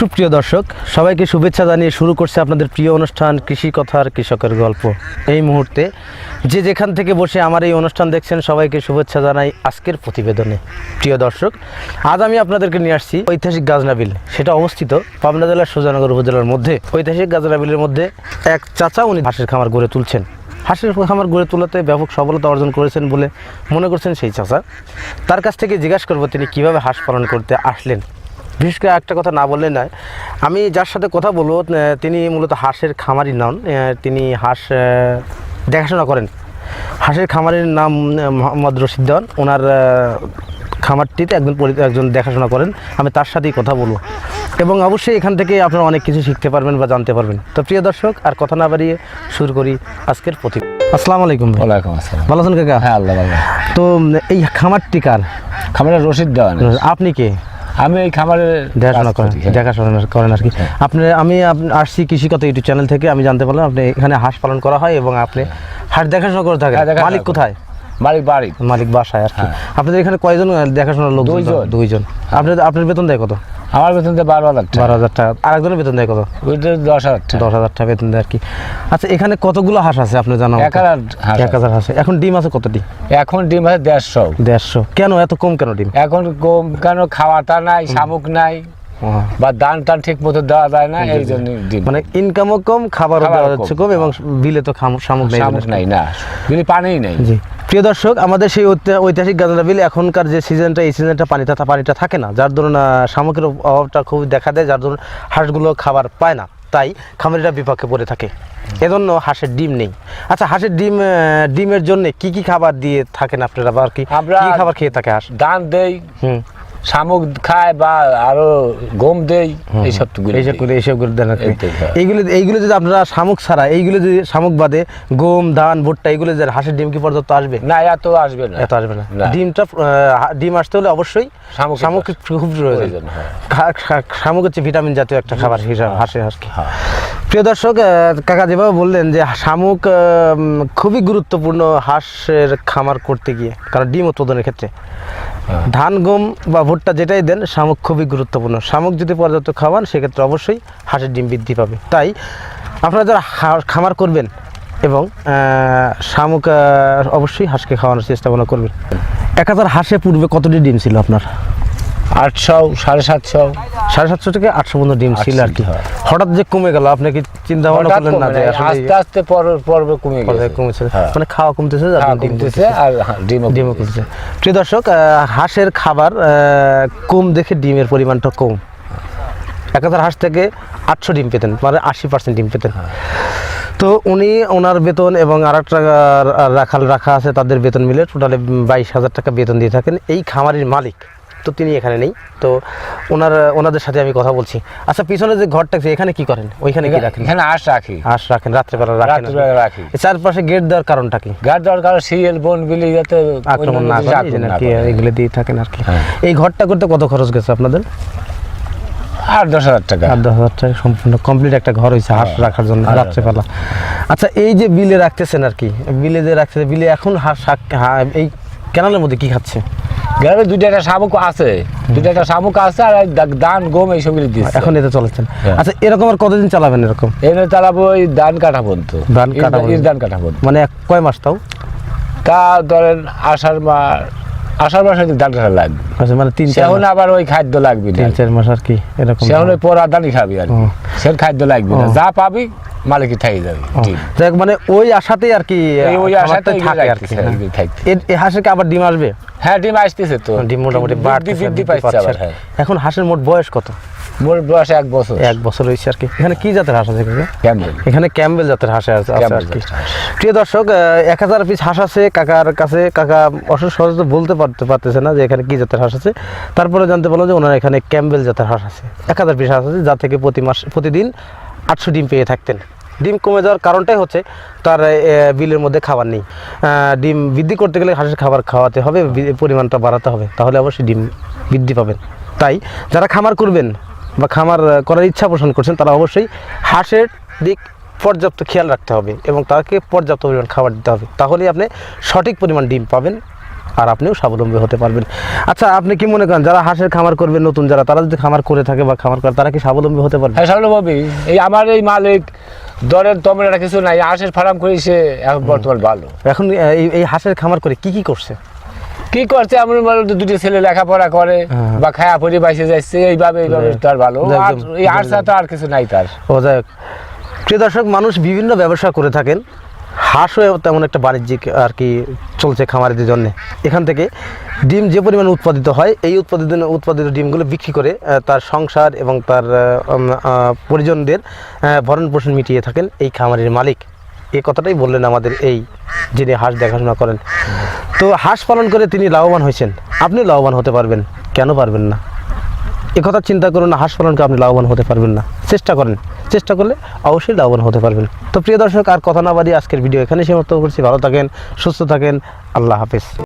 সুপ্রিয় দর্শক সবাইকে শুভেচ্ছা জানিয়ে শুরু করছে আপনাদের প্রিয় অনুষ্ঠান কৃষি কথার কৃষকের গল্প। এই মুহূর্তে যে যেখান থেকে বসে আমার এই অনুষ্ঠান দেখছেন সবাইকে শুভেচ্ছা জানাই আজকের প্রতিবেদনে। প্রিয় দর্শক, আজ আমি আপনাদেরকে নিয়ে আসছি ঐতিহাসিক গাজনা বিল। সেটা অবস্থিত পাবনা জেলার সুজানগর উপজেলার মধ্যে। ঐতিহাসিক গাজনা বিলের মধ্যে এক চাচা উনি হাঁসের খামার গড়ে তুলছেন। হাঁসের খামার গড়ে তোলাতে ব্যাপক সফলতা অর্জন করেছেন বলে মনে করছেন সেই চাচা। তার কাছ থেকে জিজ্ঞাসা করবো তিনি কীভাবে হাঁস পালন করতে আসলেন। বিশেষ করে একটা কথা না বললে নয়, আমি যার সাথে কথা বলবো তিনি মূলত হাঁসের খামারি নন, তিনি হাঁস দেখাশোনা করেন। হাঁসের খামারের নাম মোহাম্মদ রশিদ দেওয়ান। ওনার খামারটিতে একজন দেখাশোনা করেন। আমি তার সাথেই কথা বলবো এবং অবশ্যই এখান থেকে আপনারা অনেক কিছু শিখতে পারবেন বা জানতে পারবেন। তো প্রিয় দর্শক, আর কথা না বাড়িয়ে শুরু করি আজকের প্রতিবেদন। আসসালামু আলাইকুম। ওয়ালাইকুম আসসালাম। ভালো আছেন কাকা? হ্যাঁ, আল্লাহ ভালো। তো এই খামারটি কার? খামারের রশিদ দেওয়ান। আপনি কে? আমি এই খামারের দেখাশোনা করেন আর কি। আমি আসছি কৃষি কথা ইউটিউব চ্যানেল থেকে। আমি জানতে পারলাম আপনি এখানে হাঁস পালন করা হয় এবং আপনি হাঁস দেখাশোনা করে থাকেন। মালিক কোথায়? মালিক বাসায় আর কি। আপনাদের এখানে কয়জন দেখাশোনার লোক? দুইজন। আপনার বেতন দেয় কত? আমার বেতন দেয় 12,000 টাকা। আর একজনের বেতন দেয় কত? 10,000 টাকা বেতন দেয় আর কি। আচ্ছা, এখানে কতগুলো হাঁস আছে আপনি জানান? 1000 হাঁস। এখন ডিম আছে কতটি? এখন ডিম আছে 150। কেন এত কম? কেন ডিম এখন কম কেন? খাওয়াটা নাই, শামুক নাই, বা দান টান ঠিক মতো দেওয়া যায় না, এই জন্য ডিম। মানে ইনকামও কম, খাবারও দেওয়া যাচ্ছে কম, এবং বিলে তো শামুক নাই না, বিলে পানিই নাই। জি প্রিয় দর্শক, আমাদের সেই ঐতিহাসিক গাজনা বিল এখনকার যে সিজনটা, এই সিজনটা পানিটা থাকে না, যার দরুন শামুকের অভাবটা খুব দেখা দেয়, যার দরুন হাঁসগুলো খাবার পায় না, তাই খামারিরা বিপাকে পড়ে থাকে। এজন্য হাঁসের ডিম নেই। আচ্ছা, হাঁসের ডিমের জন্য কি কি খাবার দিয়ে থাকেন আপনারা, বা কি খাবার খেয়ে থাকে হাঁস? ধান দেই, শামুক খায়, বা আরো গম দেই, এইসব দেন। এইগুলো যদি আপনারা শামুক ছাড়া, এইগুলো যদি শামুক বাদে গম, ধান, ভুট্টা, এইগুলো যে হাঁসের ডিম কি পর্যন্ত আসবে? না, এত আসবে না। ডিম আসতে হলে অবশ্যই শামুক খুব প্রয়োজন। শামুক হচ্ছে ভিটামিন জাতীয় একটা খাবার হিসাবে হাঁসের। প্রিয় দর্শক, কাকা যেভাবে বললেন যে শামুক খুবই গুরুত্বপূর্ণ হাঁসের খামার করতে গিয়ে, কারণ ডিম উৎপাদনের ক্ষেত্রে ধান, গম বা ভুট্টা যেটাই দেন, শামুক খুবই গুরুত্বপূর্ণ। শামুক যদি পর্যাপ্ত খাওয়ান, সেক্ষেত্রে অবশ্যই হাঁসের ডিম বৃদ্ধি পাবে। তাই আপনারা যারা খামার করবেন এবং শামুক অবশ্যই হাঁসকে খাওয়ানোর চেষ্টা করবেন। 1000 হাঁসে পূর্বে কতটি ডিম ছিল আপনার? 800, 750 থেকে 800 পর্যন্ত ডিম ছিল আর কি। হঠাৎ যে কমে গেল, আপনি কি চিন্তা ভাবনা করলেন না যে আস্তে আস্তে পর্বে কমেছে? মানে খাওয়া কমতেছে আর ডিমও কমতেছে। প্রিয় দর্শক, হাঁসের খাবার কম দেখে ডিমের পরিমাণটা কম। 1000 হাঁস থেকে 800 ডিম পেতেন, মানে 80% ডিম পেতেন। তো ওনার বেতন এবং আর একটা রাখা আছে, তাদের বেতন মিলে টোটালে 22,000 টাকা বেতন দিয়ে থাকেন। এই খামারের মালিক তো তিনি এখানে নেই, তো ওনাদের সাথে আমি কথা বলছি। আচ্ছা, পিছনে যে ঘরটা আছে, এখানে কি করেন? ওইখানে কি রাখেন? এখানে হাঁস রাখেন, রাত্রেবেলা রাখি। চারপাশে গেট দেওয়ার কারণটা কি? গেট দেওয়ার কারণ শিয়াল বন বিলি যাতে আক্রমণ না করে, এগুলো দিয়ে থাকেন আর কি। এই ঘরটা করতে কত খরচ গেছে আপনাদের? 8-10,000 টাকা। 8-10,000 টাকা সম্পূর্ণ কমপ্লিট একটা ঘর হয়েছে হাঁস রাখার জন্য রাত্রেবেলা। আচ্ছা, এই যে বিলে রাখতেছেন আর কি, বিলে এখন হাঁস এই ক্যানালের মধ্যে কি খাচ্ছে? গ্রামে 2টা শামুক আছে, আর ধান, গম এইসবগুলি দিচ্ছে। এখন এতে চলেছেন। আচ্ছা, এরকম আর কতদিন চালাবেন? এরকম চালাবো ওই ধান কাটা পর্যন্ত। ধান কাটা পর্যন্ত মানে কয় মাস? তা ধরেন আষাঢ় মাস হয়তো ধান কাটা লাগবে। আচ্ছা, মানে 3-4 মাস। আবার ওই খাদ্য লাগবে 3-4 মাস আর কি, এরকম। সেখন ওই পোড়া ধানই খাবি আর কি, সে খাদ্য লাগবে না, যা পাবি মালিকই থাকি যাবে। দেখ, মানে ওই আশাতেই আর কি, ওই আশাতেই থাকে আর কি। এই হাঁসের আবার ডিম আসবে? হ্যাঁ, ডিম আসতেছে তো, ডিম মোটামুটি বৃদ্ধি পাচ্ছে। এখন হাঁসের মোট বয়স কত? মোট বয়স 1 বছর। 1 বছর হয়েছে আর কি। এখানে কি জাতের হাঁস আছে? ক্যাম্বেল। এখানে ক্যাম্বেল জাতের হাঁস আছে আর কি। প্রিয় দর্শক, 1000 পিস হাঁস আছে কাকার কাছে। কাকা সহজে বলতে পারতেছে না যে এখানে কি জাতের হাঁস আছে। তারপরে জানতে পারলাম যে ওনার এখানে ক্যাম্বেল জাতের হাঁস আছে। 1000 পিস হাঁস আছে, যা থেকে প্রতিদিন 800 ডিম পেয়ে থাকতেন। ডিম কমে যাওয়ার কারণটাই হচ্ছে তার বিলের মধ্যে খাবার নেই। ডিম বৃদ্ধি করতে গেলে হাঁসের খাবার খাওয়াতে হবে, পরিমাণটা বাড়াতে হবে, তাহলে অবশ্যই ডিম বৃদ্ধি পাবেন। তাই যারা খামার করবেন বা খামার করার ইচ্ছা পোষণ করছেন, তারা অবশ্যই হাঁসের দিক পর্যাপ্ত খেয়াল রাখতে হবে এবং তাকে পর্যাপ্ত পরিমাণ খাবার দিতে হবে। তাহলেই আপনি সঠিক পরিমাণ ডিম পাবেন আর আপনিও স্বাবলম্বী হতে পারবেন। আচ্ছা, আপনি কি মনে করেন যারা হাঁসের খামার করবে নতুন যারা, তারা যদি খামার করে থাকে বা খামার করে, তারা কি স্বাবলম্বী হতে পারবে? হ্যাঁ স্বাবলম্বী। এই আমার এই মালিক দরের তমরা কিছু নাই, হাঁসের ফার্ম করে সে এখন বর্তমান ভালো। এখন এই হাঁসের খামার করে কি কি করছে? কি করছে এমন দুটি ছেলে লেখাপড়া করে বা খায়া পরি বাইসে যাচ্ছে, এইভাবে তার ভালো। আর এই আর তো আর কিছু নাই তার। ও যাই হোক, প্রিয় দর্শক, মানুষ বিভিন্ন ব্যবসা করে থাকেন, হাঁসও তেমন একটা বাণিজ্যিক আর কি চলছে খামারিদের জন্য। এখান থেকে ডিম যে পরিমাণ উৎপাদিত হয়, এই উৎপাদিত ডিমগুলো বিক্রি করে তার সংসার এবং তার পরিজনদের ভরণ পোষণ মিটিয়ে থাকেন এই খামারের মালিক। এই কথাটাই বললেন আমাদের এই যিনি হাঁস দেখাশোনা করেন। তো হাঁস পালন করে তিনি লাভবান হয়েছেন, আপনি লাভবান হতে পারবেন, কেন পারবেন না? কথা চিন্তা করুন না, হাঁস পালনকে আপনি লাভবান হতে পারবেন না? চেষ্টা করেন, চেষ্টা করলে অবশ্যই লাভবান হতে পারবেন। তো প্রিয় দর্শক, আর কথা না বাড়িয়ে আজকের ভিডিও এখানে সমাপ্ত করছি। ভালো থাকেন, সুস্থ থাকেন, আল্লাহ হাফেজ।